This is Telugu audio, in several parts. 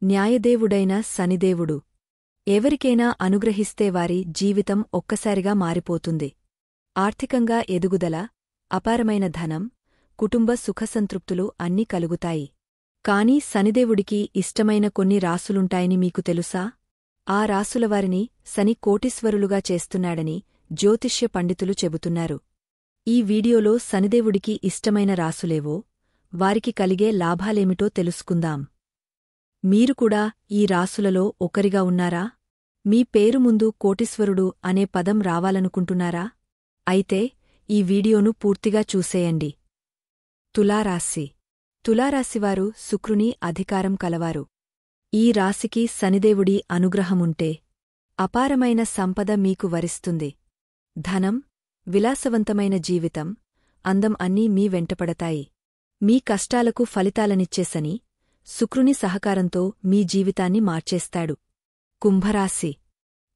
న్యాయదేవుడైన శనిదేవుడు ఎవరికైనా అనుగ్రహిస్తే వారి జీవితం ఒక్కసారిగా మారిపోతుంది. ఆర్థికంగా ఎదుగుదల, అపారమైన ధనం, కుటుంబ సుఖసంతృప్తులు అన్నీ కలుగుతాయి. కాని శనిదేవుడికి ఇష్టమైన కొన్ని రాసులుంటాయని మీకు తెలుసా? ఆ రాసులవారిని శని కోటీశ్వరులుగా చేస్తున్నాడని జ్యోతిష్య పండితులు చెబుతున్నారు. ఈ వీడియోలో శనిదేవుడికి ఇష్టమైన రాసులేవో, వారికి కలిగే లాభాలేమిటో తెలుసుకుందాం. మీరు కూడా ఈ రాసులలో ఒకరిగా ఉన్నారా? మీ పేరు ముందు కోటీశ్వరుడు అనే పదం రావాలనుకుంటున్నారా? అయితే ఈ వీడియోను పూర్తిగా చూసేయండి. తులారాశి. తులారాశివారు శుక్రుని అధికారం కలవారు. ఈ రాశికి శనిదేవుడి అనుగ్రహముంటే అపారమైన సంపద మీకు వరిస్తుంది. ధనం, విలాసవంతమైన జీవితం, అందం అన్నీ మీ వెంటపడతాయి. మీ కష్టాలకు ఫలితాలనిచ్చే శని శుక్రుని సహకారంతో మీ జీవితాన్ని మార్చేస్తాడు. కుంభరాశి.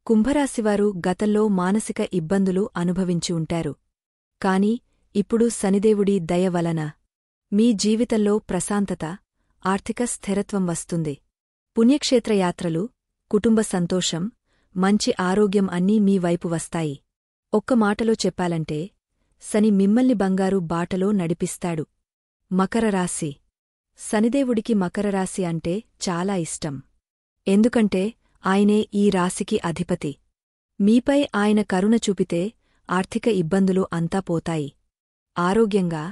కుంభరాశివారు గతంలో మానసిక ఇబ్బందులు అనుభవించి ఉంటారు. కాని ఇప్పుడు శనిదేవుడి దయ వలన మీ జీవితంలో ప్రశాంతత, ఆర్థిక స్థిరత్వం వస్తుంది. పుణ్యక్షేత్రయాత్రలు, కుటుంబ సంతోషం, మంచి ఆరోగ్యం అన్నీ మీ వైపు వస్తాయి. ఒక్క మాటలో చెప్పాలంటే శని మిమ్మల్ని బంగారు బాటలో నడిపిస్తాడు. మకరరాశి. శనిదేవుడికి మకరరాశి అంటే చాలా ఇష్టం. ఎందుకంటే ఆయనే ఈ రాశికి అధిపతి. మీపై ఆయన కరుణ చూపితే ఆర్థిక ఇబ్బందులు అంతా పోతాయి. ఆరోగ్యంగా,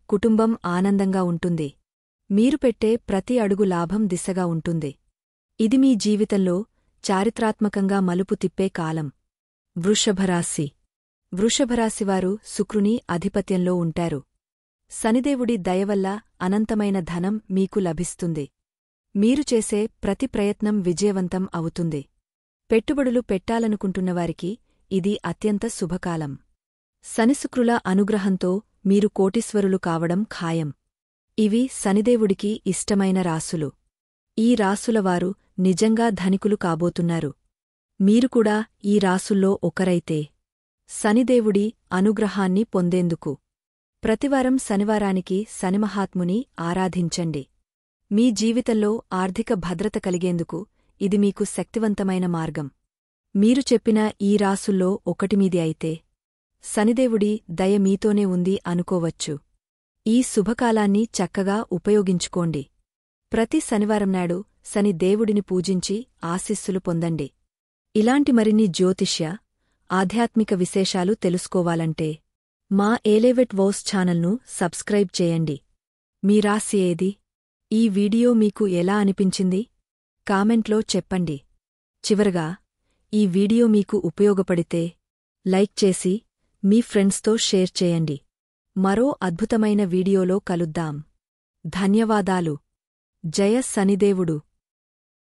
కుటుంబం ఆనందంగా ఉంటుంది. మీరు పెట్టే ప్రతి అడుగు లాభం దిశగా ఉంటుంది. ఇది మీ జీవితంలో చారిత్రాత్మకంగా మలుపు తిప్పే కాలం. వృషభరాశి. వృషభరాశివారు శుక్రుని ఆధిపత్యంలో ఉంటారు. శనిదేవుడి దయవల్ల అనంతమైన ధనం మీకు లభిస్తుంది. మీరు చేసే ప్రతి ప్రయత్నం విజయవంతం అవుతుంది. పెట్టుబడులు పెట్టాలనుకుంటున్నవారికి ఇది అత్యంత శుభకాలం. శనిశుక్రుల అనుగ్రహంతో మీరు కోటీశ్వరులు కావడం ఖాయం. ఇవి శనిదేవుడికి ఇష్టమైన రాసులు. ఈ రాసులవారు నిజంగా ధనికులు కాబోతున్నారు. మీరు కూడా ఈ రాసుల్లో ఒకరైతే శనిదేవుడి అనుగ్రహాన్ని పొందేందుకు ప్రతివారం శనివారానికి శనిమహాత్ముని ఆరాధించండి. మీ జీవితంలో ఆర్థిక భద్రత కలిగేందుకు ఇది మీకు శక్తివంతమైన మార్గం. మీరు చెప్పిన ఈ రాసుల్లో ఒకటిమీది అయితే శనిదేవుడి దయ మీతోనే ఉంది అనుకోవచ్చు. ఈ శుభకాలాన్ని చక్కగా ఉపయోగించుకోండి. ప్రతి శనివారం నాడు శని దేవుడిని పూజించి ఆశీస్సులు పొందండి. ఇలాంటి మరిన్ని జ్యోతిష్య, ఆధ్యాత్మిక విశేషాలు తెలుసుకోవాలంటే మా ఏలేవెట్ వోస్ ఛానల్ను సబ్స్క్రైబ్ చేయండి. మీ రాశి ఏది? ఈ వీడియో మీకు ఎలా అనిపించింది? కామెంట్లో చెప్పండి. చివరగా ఈ వీడియో మీకు ఉపయోగపడితే లైక్ చేసి మీ ఫ్రెండ్స్తో షేర్ చేయండి. మరో అద్భుతమైన వీడియోలో కలుద్దాం. ధన్యవాదాలు. జయ శనిదేవుడు.